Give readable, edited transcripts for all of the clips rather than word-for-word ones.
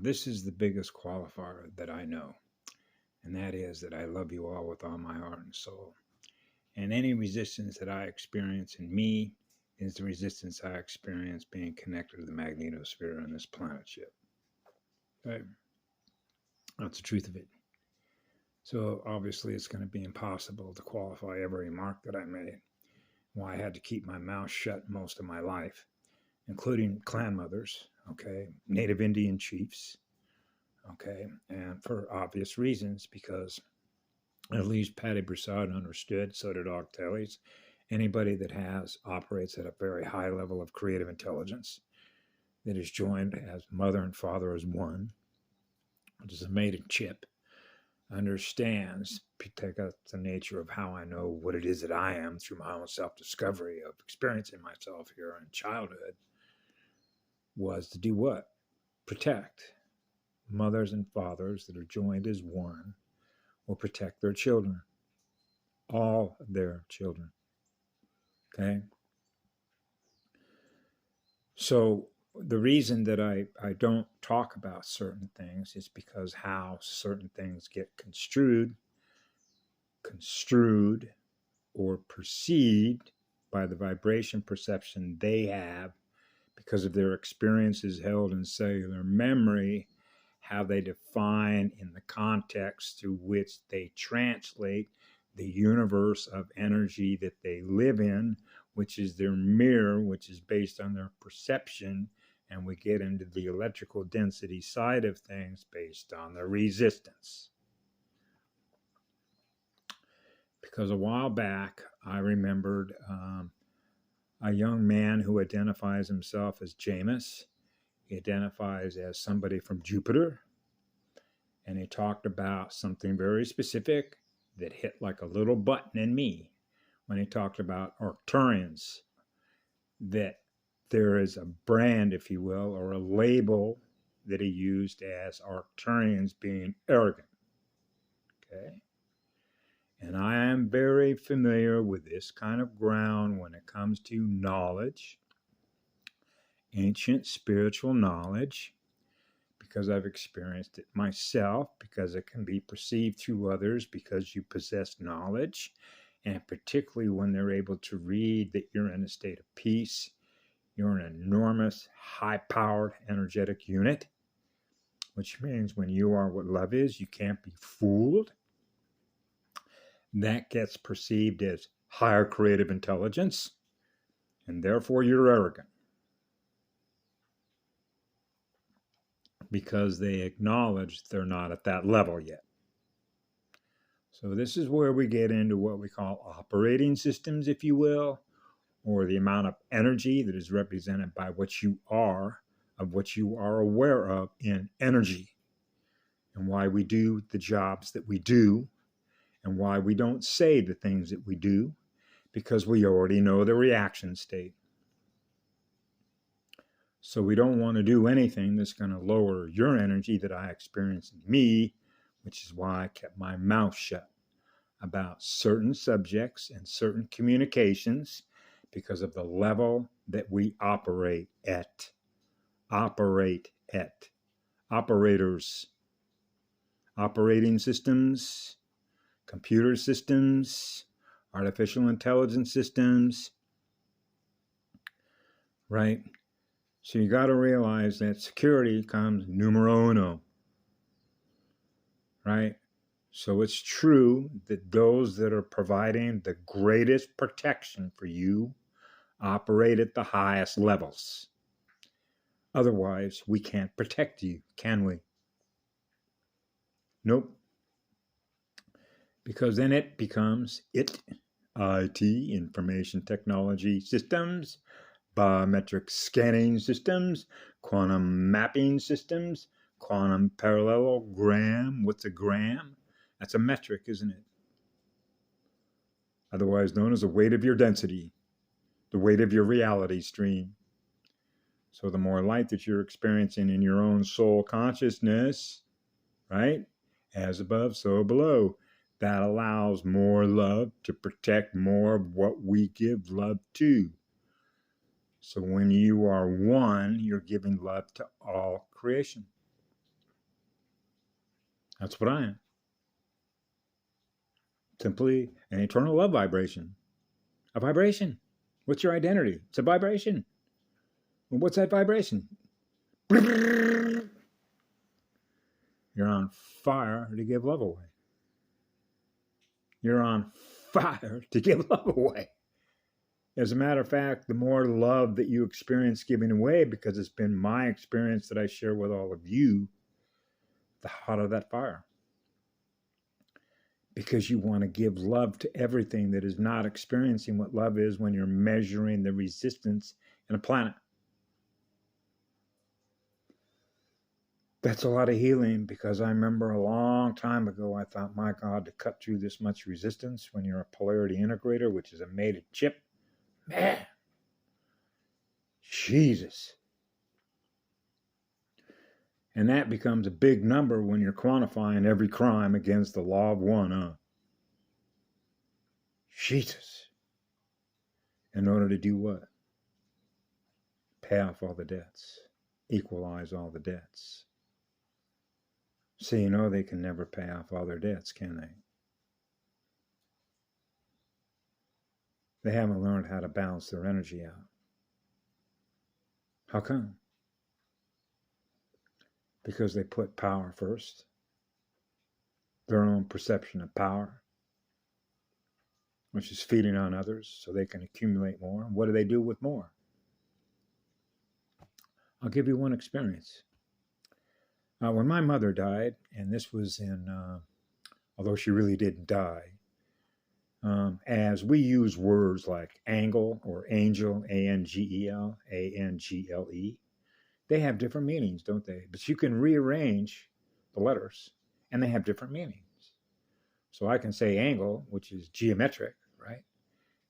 This is the biggest qualifier that I know, and that is that I love you all with all my heart and soul. And any resistance that I experience in me is the resistance I experience being connected to the magnetosphere on this planet ship. Okay? That's the truth of it. So obviously, it's going to be impossible to qualify every remark that I made. Well, I had to keep my mouth shut most of my life, including clan mothers, okay, Native Indian chiefs, okay, and for obvious reasons, because at least Patty Broussard understood, so did Og Tellies. Anybody that operates at a very high level of creative intelligence, that is joined as mother and father as one, which is a mated chip, understands, because the nature of how I know what it is that I am through my own self-discovery of experiencing myself here in childhood, was to do what? Protect. Mothers and fathers that are joined as one will protect their children, all their children. Okay? So the reason that I don't talk about certain things is because how certain things get construed or perceived by the vibration perception they have because of their experiences held in cellular memory, how they define in the context through which they translate the universe of energy that they live in, which is their mirror, which is based on their perception. And we get into the electrical density side of things based on their resistance. Because a while back, I remembered a young man who identifies himself as Jameis. He identifies as somebody from Jupiter. And he talked about something very specific that hit like a little button in me when he talked about Arcturians, that there is a brand, if you will, or a label that he used as Arcturians being arrogant. Okay? And I am very familiar with this kind of ground when it comes to knowledge, ancient spiritual knowledge, because I've experienced it myself, because it can be perceived through others, because you possess knowledge, and particularly when they're able to read that you're in a state of peace, you're an enormous, high-powered, energetic unit, which means when you are what love is, you can't be fooled. That gets perceived as higher creative intelligence, and therefore you're arrogant, because they acknowledge they're not at that level yet. So this is where we get into what we call operating systems, if you will, or the amount of energy that is represented by what you are, of what you are aware of in energy, and why we do the jobs that we do, and why we don't say the things that we do, because we already know the reaction state. So we don't want to do anything that's going to lower your energy that I experience in me, which is why I kept my mouth shut about certain subjects and certain communications, because of the level that we operate at. Operators, operating systems, computer systems, artificial intelligence systems, right? So you got to realize that security comes numero uno, right? So it's true that those that are providing the greatest protection for you operate at the highest levels. Otherwise, we can't protect you, can we? Nope. Because then it becomes IT, information technology systems, biometric scanning systems, quantum mapping systems, quantum parallelogram. What's a gram? That's a metric, isn't it? Otherwise known as the weight of your density, the weight of your reality stream. So the more light that you're experiencing in your own soul consciousness, right? As above, so below. That allows more love to protect more of what we give love to. So when you are one, you're giving love to all creation. That's what I am. Simply an eternal love vibration. A vibration. What's your identity? It's a vibration. Well, what's that vibration? You're on fire to give love away. You're on fire to give love away. As a matter of fact, the more love that you experience giving away, because it's been my experience that I share with all of you, the hotter that fire. Because you want to give love to everything that is not experiencing what love is when you're measuring the resistance in a planet. That's a lot of healing, because I remember a long time ago, I thought, my God, to cut through this much resistance when you're a polarity integrator, which is a mated chip, man, Jesus. And that becomes a big number when you're quantifying every crime against the law of one, huh? Jesus. In order to do what? Pay off all the debts. Equalize all the debts. So you know they can never pay off all their debts, can they? They haven't learned how to balance their energy out. How come? Because they put power first. Their own perception of power, which is feeding on others so they can accumulate more. And what do they do with more? I'll give you one experience. When my mother died, and this was although she really didn't die, as we use words like angle or angel, A-N-G-E-L, A-N-G-L-E, they have different meanings, don't they? But you can rearrange the letters, and they have different meanings. So I can say angle, which is geometric, right?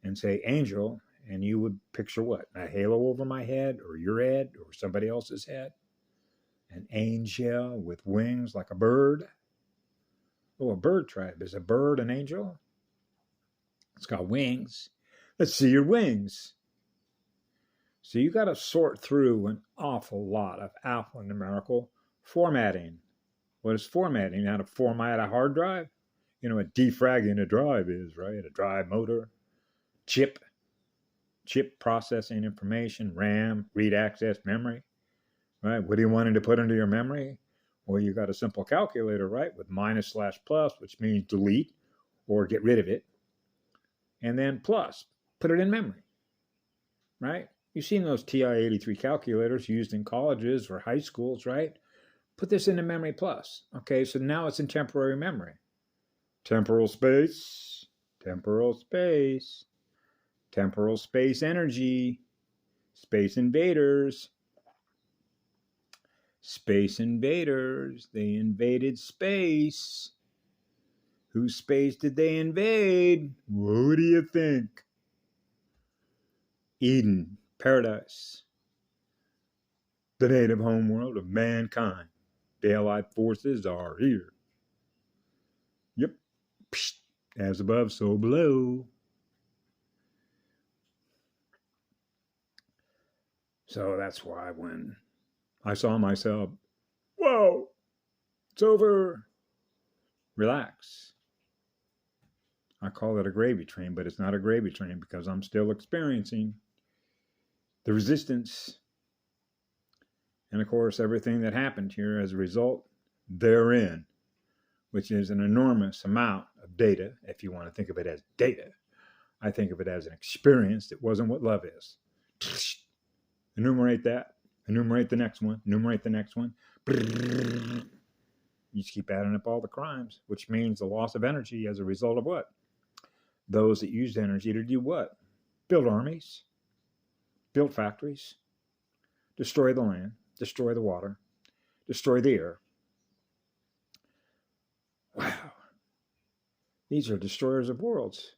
And say angel, and you would picture what? A halo over my head, or your head, or somebody else's head? An angel with wings like a bird. Oh, a bird tribe. Is a bird an angel? It's got wings. Let's see your wings. So you got to sort through an awful lot of alphanumerical formatting. What is formatting? How to format a hard drive? You know what defragging a drive is, right? A drive motor, chip processing information, RAM, read access memory. Right? What do you want to put into your memory? Well, you got a simple calculator, right? With minus/plus, which means delete or get rid of it. And then plus, put it in memory, right? You've seen those TI-83 calculators used in colleges or high schools, right? Put this into memory plus. Okay, so now it's in temporary memory. Temporal space, temporal space, temporal space energy, space invaders. Space invaders, they invaded space. Whose space did they invade? What do you think? Eden, paradise, the native homeworld of mankind. The Allied forces are here. Yep, as above, so below. So that's why when I saw myself, whoa, it's over. Relax. I call it a gravy train, but it's not a gravy train because I'm still experiencing the resistance. And of course, everything that happened here as a result therein, which is an enormous amount of data. If you want to think of it as data, I think of it as an experience that wasn't what love is. Enumerate that. Enumerate the next one. Enumerate the next one. You just keep adding up all the crimes, which means the loss of energy as a result of what? Those that used energy to do what? Build armies, build factories, destroy the land, destroy the water, destroy the air. Wow. These are destroyers of worlds.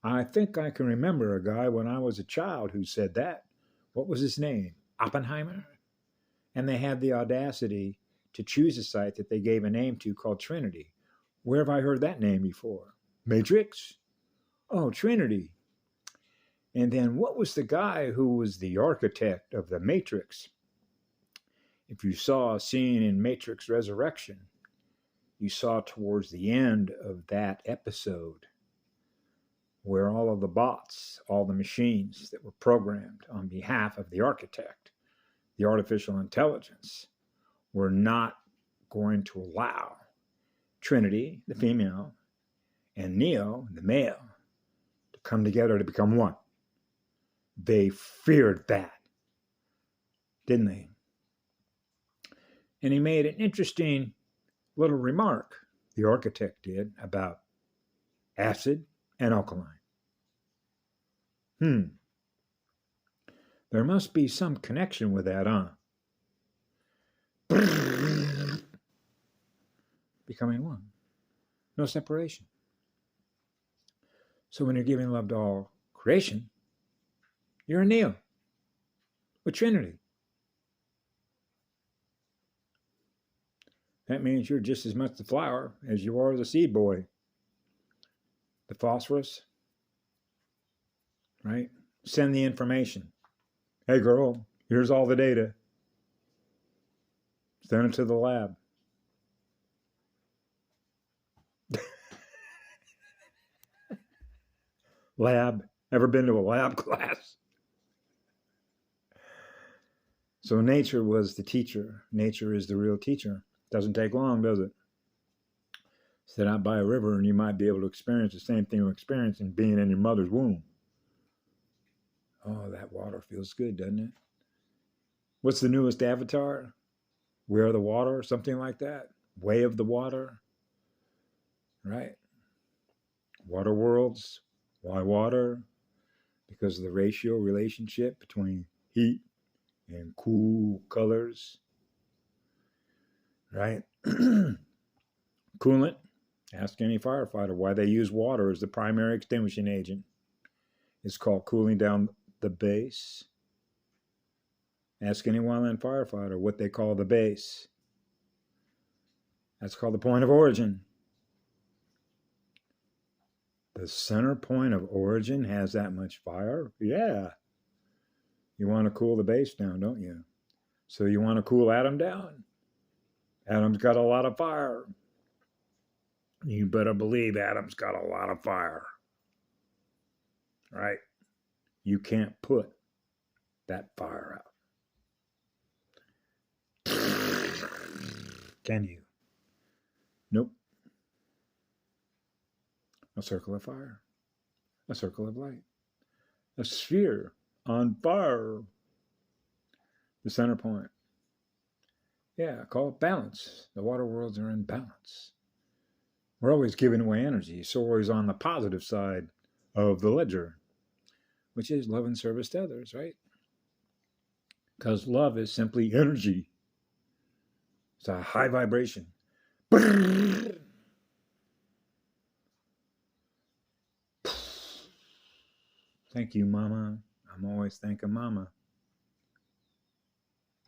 I think I can remember a guy when I was a child who said that. What was his name? Oppenheimer? And they had the audacity to choose a site that they gave a name to called Trinity. Where have I heard that name before? Matrix? Oh, Trinity. And then what was the guy who was the architect of the Matrix? If you saw a scene in Matrix Resurrection, you saw towards the end of that episode where all of the bots, all the machines that were programmed on behalf of the architect, the artificial intelligence, were not going to allow Trinity, the female, and Neo, the male, to come together to become one. They feared that, didn't they? And he made an interesting little remark, the architect did, about acid and alkaline. There must be some connection with that, huh? Becoming one. No separation. So when you're giving love to all creation, you're a Neo with Trinity. That means you're just as much the flower as you are the seed boy. The phosphorus, right? Send the information. Hey girl, here's all the data. Send it to the lab. Lab. Ever been to a lab class? So nature was the teacher. Nature is the real teacher. Doesn't take long, does it? Sit out by a river and you might be able to experience the same thing you're experiencing being in your mother's womb. Oh, that water feels good, doesn't it? What's the newest avatar? We Are the Water, something like that. Way of the Water, right? Water worlds. Why water? Because of the relationship between heat and cool colors, right? Coolant. Ask any firefighter why they use water as the primary extinguishing agent. It's called cooling down the base. Ask any wildland firefighter what they call the base. That's called the point of origin. The center point of origin has that much fire? Yeah. You want to cool the base down, don't you? So you want to cool Atom down? Atom's got a lot of fire. You better believe Atom's got a lot of fire. Right? You can't put that fire out. Can you? Nope. A circle of fire. A circle of light. A sphere on fire. The center point. Yeah, call it balance. The water worlds are in balance. We're always giving away energy, so we're always on the positive side of the ledger, which is love and service to others, right? Because love is simply energy. It's a high vibration. Thank you, Mama. I'm always thanking Mama.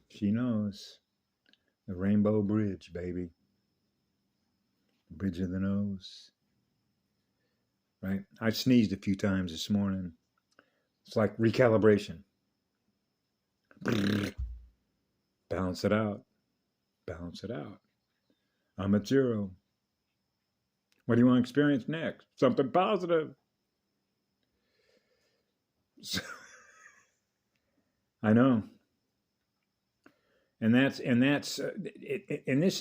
She knows. The Rainbow Bridge, baby. The bridge of the nose. Right? I sneezed a few times this morning. It's like recalibration. Balance it out. Balance it out. I'm at 0. What do you want to experience next? Something positive. I know. And this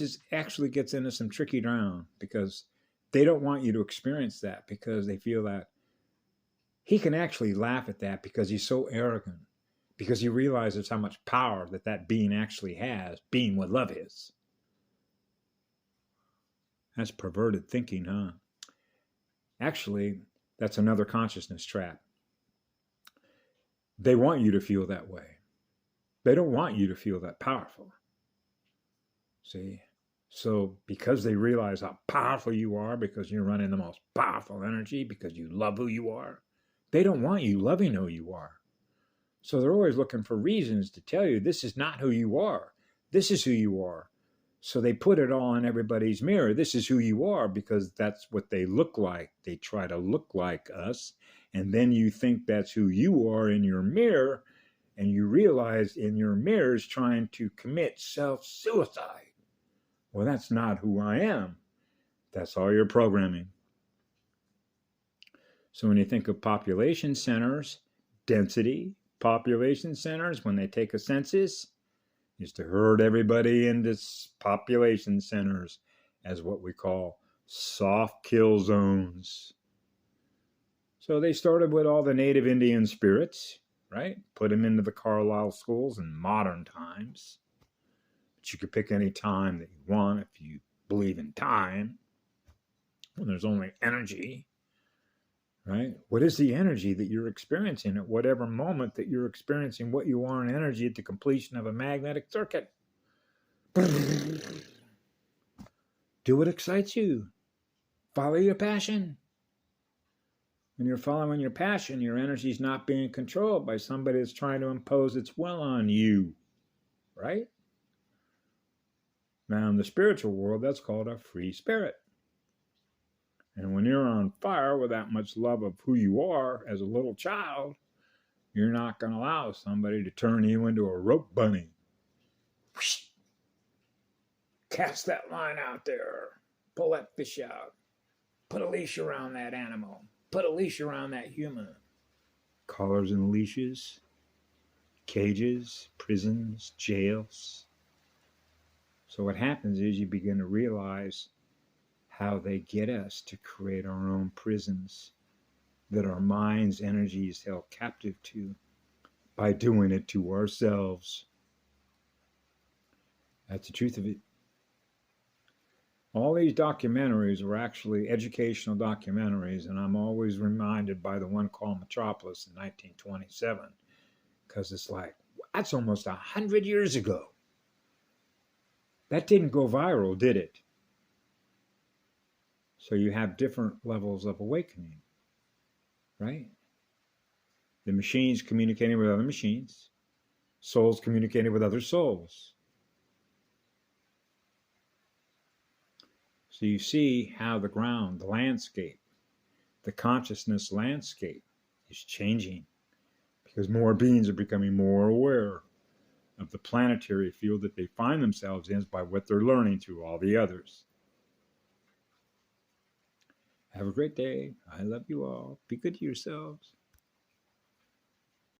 is actually gets into some tricky ground because they don't want you to experience that because they feel that he can actually laugh at that because he's so arrogant, because he realizes how much power that being actually has, being what love is. That's perverted thinking, huh? Actually, that's another consciousness trap. They want you to feel that way. They don't want you to feel that powerful. See? So because they realize how powerful you are, because you're running the most powerful energy, because you love who you are, they don't want you loving who you are. So they're always looking for reasons to tell you this is not who you are. This is who you are. So they put it all in everybody's mirror. This is who you are because that's what they look like. They try to look like us. And then you think that's who you are in your mirror. And you realize in your mirror is trying to commit self-suicide. Well, that's not who I am. That's all your programming. So when you think of population centers, density population centers, when they take a census, is to herd everybody into population centers as what we call soft kill zones. So they started with all the native Indian spirits, right? Put them into the Carlisle schools in modern times. But you could pick any time that you want if you believe in time. When there's only energy, right? What is the energy that you're experiencing at whatever moment that you're experiencing what you are in energy at the completion of a magnetic circuit? Do what excites you. Follow your passion. When you're following your passion, your energy is not being controlled by somebody that's trying to impose its will on you, right? Now, in the spiritual world, that's called a free spirit. And when you're on fire with that much love of who you are as a little child, you're not going to allow somebody to turn you into a rope bunny. Cast that line out there. Pull that fish out. Put a leash around that animal. Put a leash around that human. Collars and leashes, cages, prisons, jails. So what happens is you begin to realize how they get us to create our own prisons that our mind's energy is held captive to by doing it to ourselves. That's the truth of it. All these documentaries were actually educational documentaries, and I'm always reminded by the one called Metropolis in 1927, because it's like, that's almost 100 years ago. That didn't go viral, did it? So you have different levels of awakening, right? The machines communicating with other machines, souls communicating with other souls. So you see how the ground, the landscape, the consciousness landscape is changing because more beings are becoming more aware of the planetary field that they find themselves in by what they're learning through all the others. Have a great day. I love you all. Be good to yourselves.